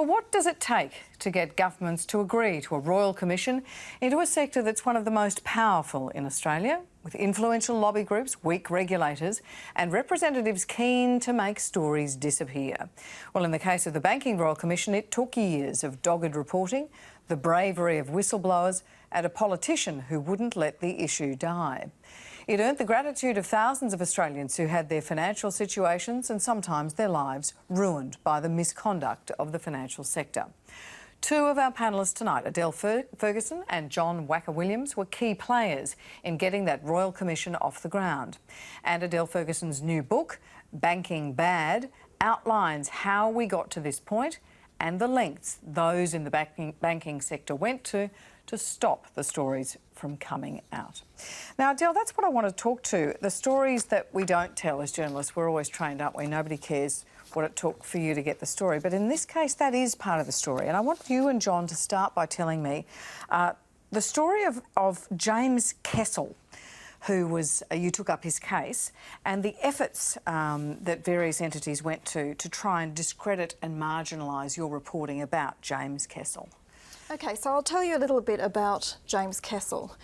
Well, what does it take to get governments to agree to a royal commission into a sector that's one of the most powerful in Australia, with influential lobby groups, weak regulators and representatives keen to make stories disappear? Well, in the case of the Banking Royal Commission, it took years of dogged reporting, the bravery of whistleblowers and a politician who wouldn't let the issue die. It earned the gratitude of thousands of Australians who had their financial situations and sometimes their lives ruined by the misconduct of the financial sector. Two of our panellists tonight, Adele Ferguson and John Wacka Williams, were key players in getting that Royal Commission off the ground. And Adele Ferguson's new book, Banking Bad, outlines how we got to this point and the lengths those in the banking sector went to stop the stories from coming out. Now, Adele, that's what I want to talk to. The stories that we don't tell as journalists, we're always trained, aren't we? Nobody cares what it took for you to get the story. But in this case, that is part of the story. And I want you and John to start by telling me the story of James Kessel, who was, you took up his case, and the efforts that various entities went to try and discredit and marginalise your reporting about James Kessel. Okay, so I'll tell you a little bit about James Kessel.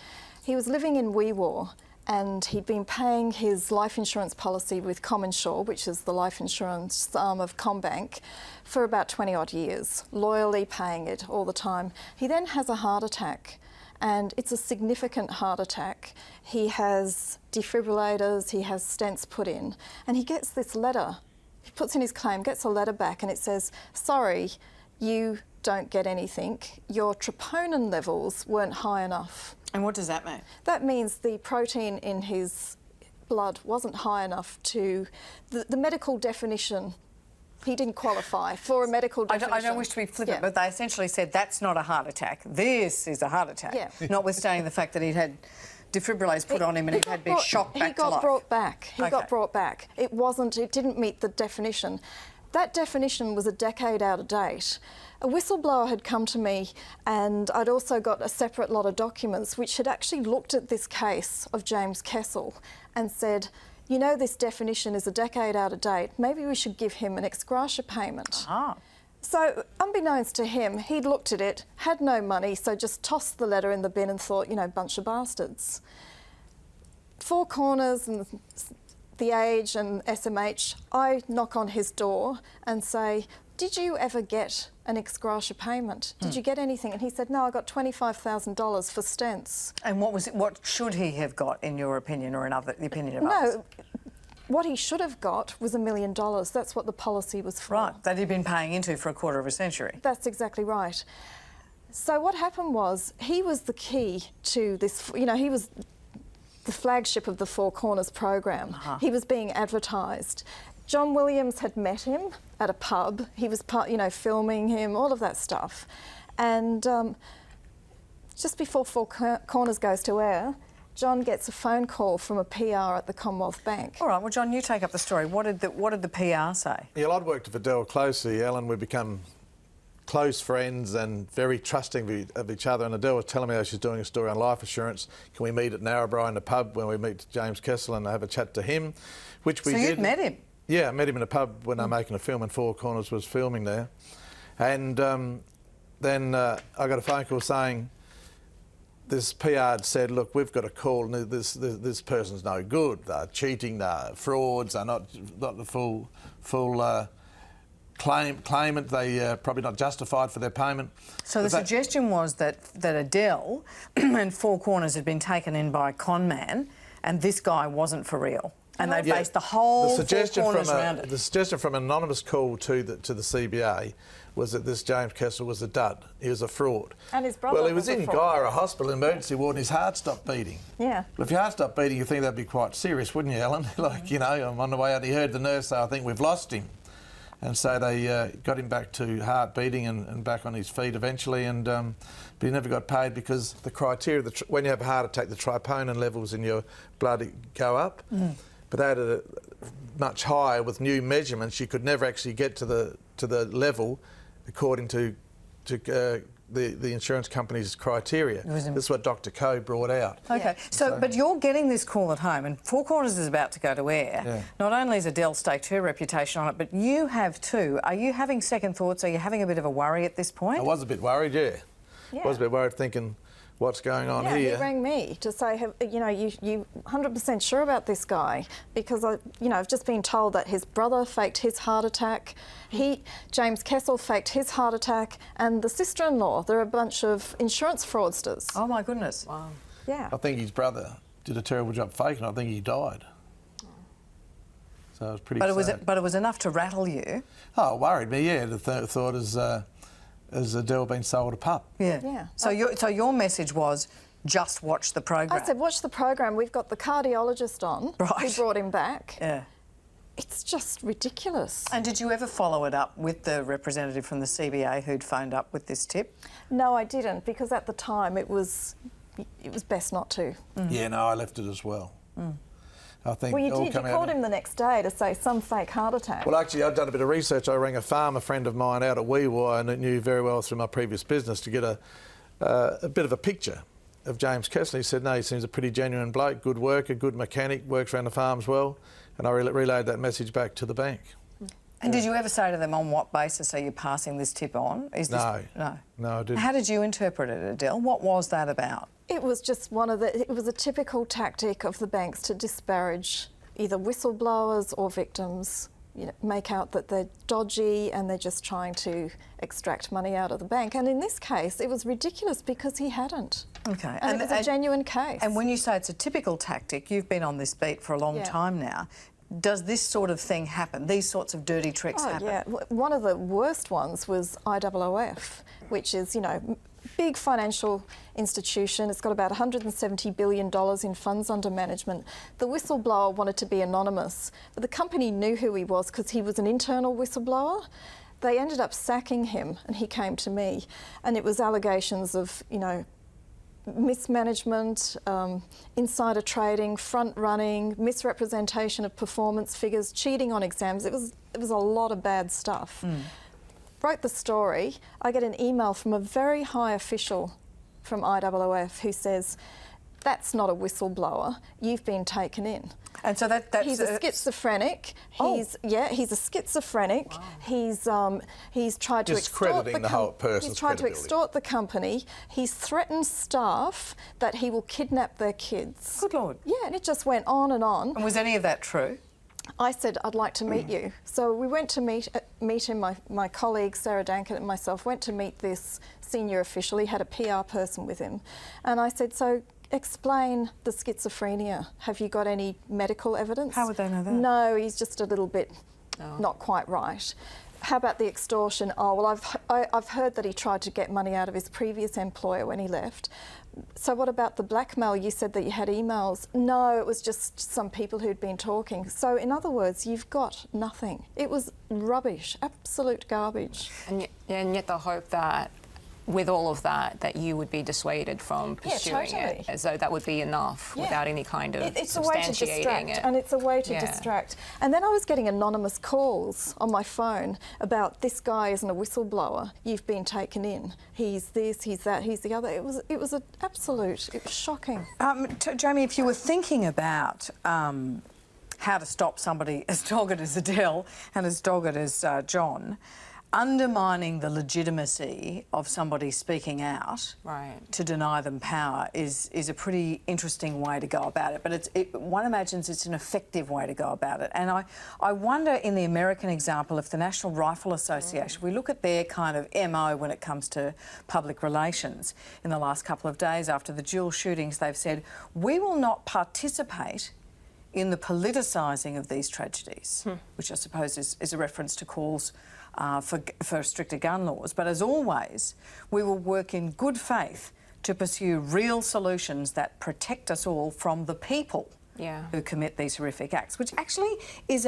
He was living in Wee Waa and he'd been paying his life insurance policy with CommInsure, which is the life insurance arm of CommBank, for about 20 odd years, loyally paying it all the time. He then has a heart attack, and it's a significant heart attack. He has defibrillators, he has stents put in, and he gets this letter. He puts in his claim, gets a letter back, and it says, "Sorry, you don't get anything. Your troponin levels weren't high enough." And what does that mean? That means the protein in his blood wasn't high enough to... The medical definition, he didn't qualify for a medical definition. I don't wish to be flippant, but they essentially said that's not a heart attack. This is a heart attack. Yeah. Notwithstanding the fact that he'd had defibrillators put on him and he had been shocked back to life. He got brought back. He got brought back. It didn't meet the definition. That definition was a decade out of date. A whistleblower had come to me, and I'd also got a separate lot of documents which had actually looked at this case of James Kessel and said, you know, this definition is a decade out of date, maybe we should give him an ex gratia payment. So, unbeknownst to him, he'd looked at it, had no money, so just tossed the letter in the bin and thought, you know, bunch of bastards. Four Corners and The Age and SMH, I knock on his door and say, did you ever get an ex gratia payment? Did you get anything? And he said, no, I got $25,000 for stents. And what was it? What should he have got, in your opinion, or the opinion of others? No, what he should have got was $1 million. That's what the policy was for. Right, that he'd been paying into for a quarter of a century. That's exactly right. So what happened was, he was the key to this, you know, he was the flagship of the Four Corners program. He was being advertised. John Williams had met him at a pub. He was, you know, filming him, all of that stuff. And just before Four Corners goes to air, John gets a phone call from a PR at the Commonwealth Bank. All right, well, John, you take up the story. What did the PR say? Yeah, well, I'd worked with Adele closely, Ellen. We've become close friends and very trusting of each other. And Adele was telling me how she's doing a story on life assurance. Can we meet at Narrabri in the pub when we meet James Kessel and have a chat to him? Which we did. So you'd met him? Yeah, I met him in a pub when they were making a film, and Four Corners was filming there. And then I got a phone call saying this PR had said, look, we've got a call, this person's no good, they're cheating, they're frauds, they're not the full claimant, they probably not justified for their payment. So the suggestion was that Adele and Four Corners had been taken in by a con man, and this guy wasn't for real. And they faced the whole Four Corners around it. The suggestion from an anonymous call to the CBA was that this James Kessel was a dud. He was a fraud. And his brother. Well, he was in Guyra Hospital emergency ward and his heart stopped beating. Yeah. Well, if your heart stopped beating, you'd think that'd be quite serious, wouldn't you, Ellen? Like, you know, I'm on the way out, he heard the nurse say, I think we've lost him. And so they got him back to heart beating and back on his feet eventually, and but he never got paid because the criteria, when you have a heart attack, the troponin levels in your blood go up. But they had it much higher with new measurements. You could never actually get to the level according to the insurance company's criteria. This is what Dr. Coe brought out. Okay, so but you're getting this call at home, and Four Corners is about to go to air. Yeah. Not only has Adele staked her reputation on it, but you have too. Are you having second thoughts? Are you having a bit of a worry at this point? I was a bit worried, yeah. I was a bit worried, thinking, what's going on here? Yeah, he rang me to say, you 100% sure about this guy? Because I've just been told that his brother faked his heart attack. James Kessel faked his heart attack, and the sister-in-law. They're a bunch of insurance fraudsters. Oh my goodness! Wow. Yeah. I think his brother did a terrible job faking. I think he died. So it was pretty sad. But it was enough to rattle you. Oh, it worried me. Yeah, the thought has Adele been sold a pup? Yeah. So your message was just watch the program. I said, watch the program. We've got the cardiologist on who brought him back. Yeah. It's just ridiculous. And did you ever follow it up with the representative from the CBA who'd phoned up with this tip? No, I didn't, because at the time it was best not to. Yeah, no, I left it as well. I think well, you did. You called him the next day to say some fake heart attack. Well, actually, I'd done a bit of research. I rang a farmer friend of mine out at Weewa, and knew very well through my previous business, to get a bit of a picture of James Kessler. He said, no, he seems a pretty genuine bloke, good worker, good mechanic, works around the farms well. And I relayed that message back to the bank. And did you ever say to them, on what basis are you passing this tip on? No, I didn't. How did you interpret it, Adele? What was that about? It was just it was a typical tactic of the banks to disparage either whistleblowers or victims, make out that they're dodgy and they're just trying to extract money out of the bank. And in this case, it was ridiculous because he hadn't. Okay. And it was a genuine case. And when you say it's a typical tactic, you've been on this beat for a long time now. Does this sort of thing happen? These sorts of dirty tricks happen? Yeah. One of the worst ones was IOOF, which is, big financial institution. It's got about $170 billion in funds under management. The whistleblower wanted to be anonymous, but the company knew who he was because he was an internal whistleblower. They ended up sacking him, and he came to me, and it was allegations of, mismanagement, insider trading, front-running, misrepresentation of performance figures, cheating on exams. It was a lot of bad stuff. Wrote the story. I get an email from a very high official from IOOF who says, that's not a whistleblower, you've been taken in. And so that's... He's a schizophrenic. He's a schizophrenic. Wow. He's tried to extort the whole person's He's tried to extort the company. He's threatened staff that he will kidnap their kids. Good Lord. Yeah, and it just went on and on. And was any of that true? I said, I'd like to meet you. So we went to meet him, my colleague Sarah Dankert and myself went to meet this senior official. He had a PR person with him. And I said, so explain the schizophrenia. Have you got any medical evidence? How would they know that? No, he's just a little bit not quite right. How about the extortion? Oh, well, I've heard that he tried to get money out of his previous employer when he left. So what about the blackmail? You said that you had emails. No, it was just some people who'd been talking. So in other words, you've got nothing. It was rubbish, absolute garbage. And yet the hope that with all of that you would be dissuaded from pursuing it, as though that would be enough without any kind of it's a way to distract, it. and it's a way to distract. And then I was getting anonymous calls on my phone about, this guy isn't a whistleblower, you've been taken in, he's this, he's that, he's the other. It was an absolute, it was shocking. Jamie, if you were thinking about how to stop somebody as dogged as Adele and as dogged as John, undermining the legitimacy of somebody speaking out to deny them power is a pretty interesting way to go about it. But one imagines it's an effective way to go about it. And I wonder, in the American example, if the National Rifle Association, we look at their kind of MO when it comes to public relations. In the last couple of days after the dual shootings, they've said, we will not participate in the politicising of these tragedies, which I suppose is a reference to calls for stricter gun laws. But as always, we will work in good faith to pursue real solutions that protect us all from the people who commit these horrific acts, which actually is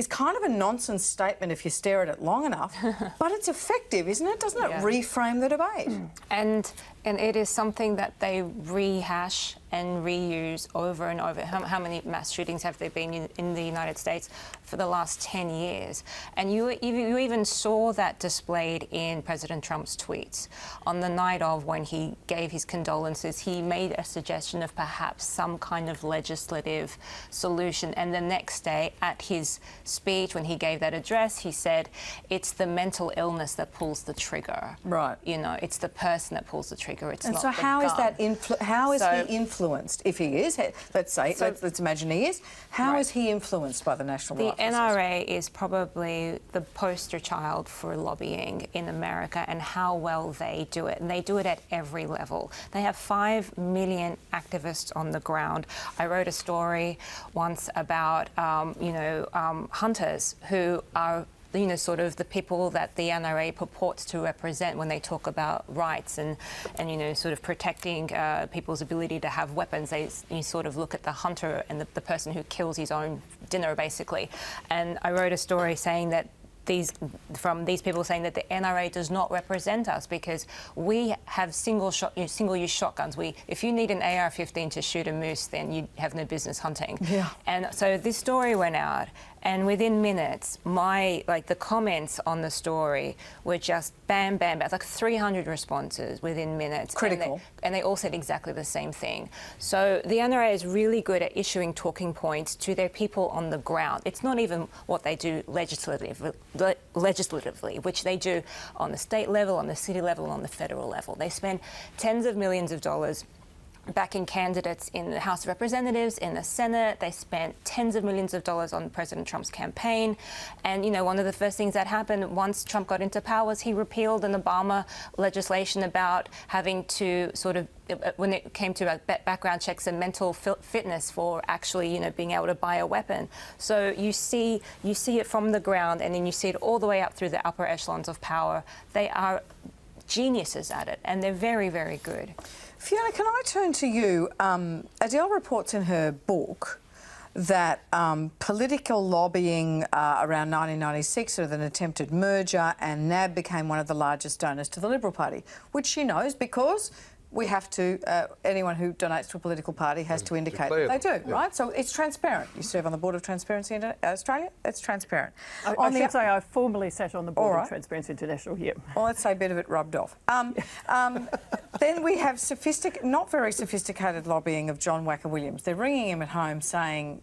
kind of a nonsense statement if you stare at it long enough, but it's effective, isn't it? Doesn't it reframe the debate? And And it is something that they rehash and reuse over and over. How many mass shootings have there been in the United States for the last 10 years? And you even saw that displayed in President Trump's tweets. On the night of when he gave his condolences, he made a suggestion of perhaps some kind of legislative solution. And the next day at his speech, when he gave that address, he said, it's the mental illness that pulls the trigger. Right. You know, it's the person that pulls the trigger. It's and not so the how gun. is that how is he influenced? If he is, let's say, let's imagine he is. How is he influenced by the National Rifle Association? The NRA is probably the poster child for lobbying in America and how well they do it. And they do it at every level. They have 5 million activists on the ground. I wrote a story once about, hunters who are sort of the people that the NRA purports to represent when they talk about rights and sort of protecting people's ability to have weapons. You sort of look at the hunter and the person who kills his own dinner, basically. And I wrote a story saying that these people saying that the NRA does not represent us because we have single-use shotguns. If you need an AR-15 to shoot a moose, then you have no business hunting. Yeah. And so this story went out, and within minutes, the comments on the story were just bam, bam, bam, like 300 responses within minutes. Critical. And they all said exactly the same thing. So the NRA is really good at issuing talking points to their people on the ground. It's not even what they do legislatively, which they do on the state level, on the city level, on the federal level. They spend tens of millions of dollars backing candidates in the House of Representatives, in the Senate. They spent tens of millions of dollars on President Trump's campaign. And, one of the first things that happened once Trump got into power was he repealed an Obama legislation about having to sort of, when it came to background checks and mental fitness for actually, being able to buy a weapon. So you see it from the ground, and then you see it all the way up through the upper echelons of power. They are geniuses at it, and they're very, very good. Fiona, can I turn to you? Adele reports in her book that political lobbying around 1996 with an attempted merger, and NAB became one of the largest donors to the Liberal Party, which she knows because we have to, anyone who donates to a political party has to indicate that they do, right? So it's transparent. You serve on the Board of Transparency in Australia, it's transparent. I should say I formerly sat on the Board of Transparency International, Well, let's say a bit of it rubbed off. Then we have not very sophisticated lobbying of John Wacka Williams. They're ringing him at home saying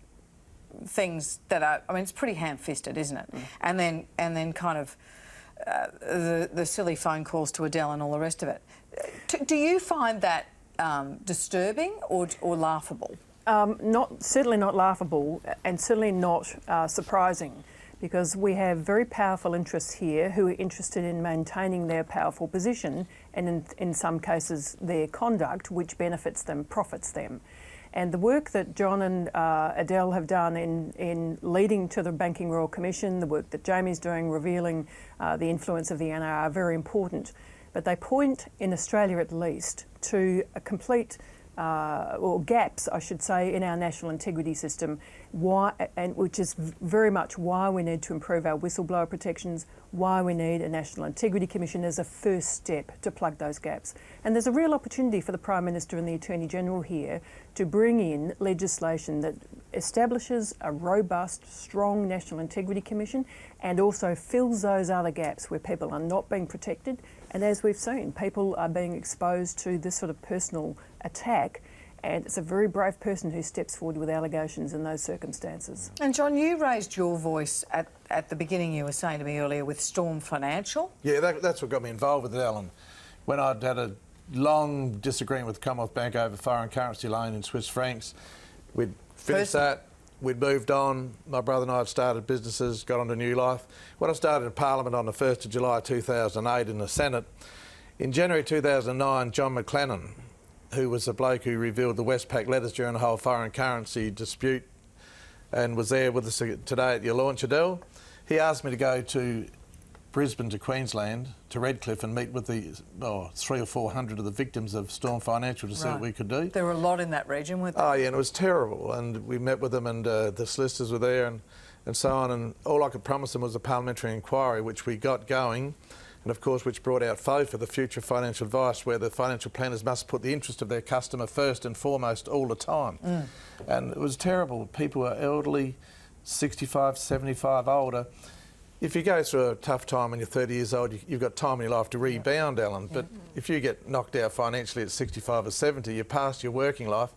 things that are, it's pretty ham-fisted, isn't it? And then kind of the silly phone calls to Adele and all the rest of it. Do you find that disturbing or laughable? Certainly not laughable, and certainly not surprising, because we have very powerful interests here who are interested in maintaining their powerful position and in some cases their conduct, which benefits them, profits them. And the work that John and Adele have done in leading to the Banking Royal Commission, the work that Jamie's doing revealing the influence of the NRA are very important. But they point, in Australia at least, to a complete, or gaps, I should say, in our national integrity system, which is very much why we need to improve our whistleblower protections, why we need a National Integrity Commission as a first step to plug those gaps. And there's a real opportunity for the Prime Minister and the Attorney General here to bring in legislation that establishes a robust, strong National Integrity Commission and also fills those other gaps where people are not being protected. And as we've seen, people are being exposed to this sort of personal attack, and it's a very brave person who steps forward with allegations in those circumstances. And John, you raised your voice at the beginning, you were saying to me earlier, with Storm Financial. Yeah, that's what got me involved with it, Alan. When I'd had a long disagreement with the Commonwealth Bank over foreign currency loan in Swiss francs, we'd finished that, we'd moved on, my brother and I had started businesses, got on to new life. When I started in Parliament on the 1st of July 2008 in the Senate, in January 2009, John McLennan, who was the bloke who revealed the Westpac letters during the whole foreign currency dispute and was there with us today at your launch, Adele, he asked me to go to Brisbane to Queensland, to Redcliffe, and meet with the 300 or 400 of the victims of Storm Financial to see what we could do. There were a lot in that region, weren't there? Oh, yeah, and it was terrible. And we met with them, and the solicitors were there and so on. And all I could promise them was a parliamentary inquiry, which we got going. and of course which brought out FOFA, the Future Financial Advice, where the financial planners must put the interest of their customer first and foremost all the time. And it was terrible. People were elderly, 65, 75, older. If you go through a tough time when you're 30 years old, you've got time in your life to rebound, Alan. But if you get knocked out financially at 65 or 70, you're past your working life.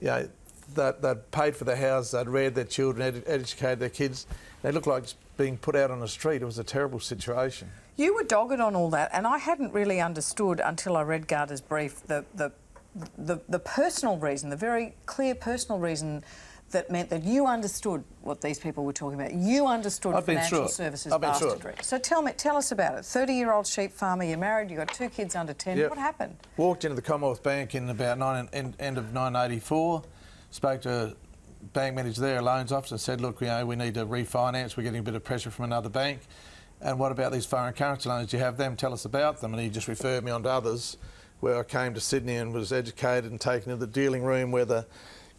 You know, they'd paid for their house, they'd reared their children, educated their kids. They looked like being put out on the street. It was a terrible situation. You were dogged on all that, and I hadn't really understood until I read Garda's brief the personal reason, the very clear personal reason that meant that you understood what these people were talking about. You understood financial services bastardry. So tell us about it. 30-year-old sheep farmer, you're married, you've got 2 kids under 10. Yep. What happened? Walked into the Commonwealth Bank in about end of 1984, spoke to a bank manager there, a loans officer, and said, look, you know, we need to refinance, we're getting a bit of pressure from another bank. And what about these foreign currency loans? Do you have them? Tell us about them. And he just referred me on to others, where I came to Sydney and was educated and taken to the dealing room where the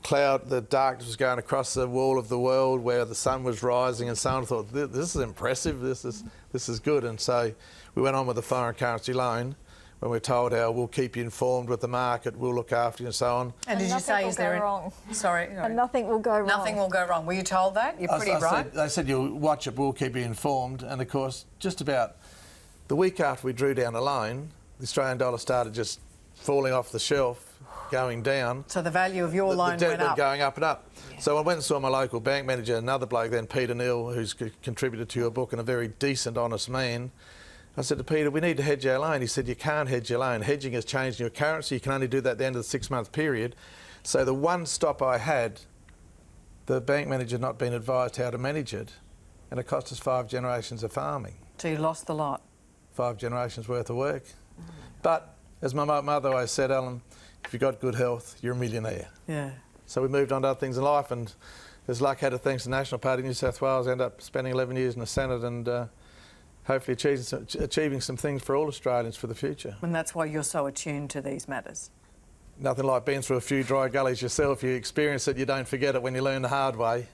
darkness was going across the wall of the world, where the sun was rising, and so on. I thought, this is impressive, this is good. And so we went on with the foreign currency loan when we were told how we'll keep you informed with the market, we'll look after you and so on. And did you say, is there wrong? Sorry. And nothing will go wrong. Nothing will go wrong. Were you told that? You're pretty right. They said, you'll watch it, we'll keep you informed. And of course, just about the week after we drew down a loan, the Australian dollar started just falling off the shelf, going down. So the value of your loan went up. The debt went going up and up. Yeah. So I went and saw my local bank manager, another bloke then, Peter Neal, who's contributed to your book and a very decent, honest man. I said to Peter, we need to hedge our loan. He said, you can't hedge your loan. Hedging has changed your currency. You can only do that at the end of the 6-month period. So the one stop I had, the bank manager had not been advised how to manage it, and it cost us 5 generations of farming. So you lost the lot. 5 generations worth of work. But as my mother always said, Alan, if you've got good health, you're a millionaire. Yeah. So we moved on to other things in life, and as luck had it, thanks to the National Party of New South Wales, I ended up spending 11 years in the Senate and hopefully achieving some things for all Australians for the future. And that's why you're so attuned to these matters. Nothing like being through a few dry gullies yourself. You experience it, you don't forget it when you learn the hard way.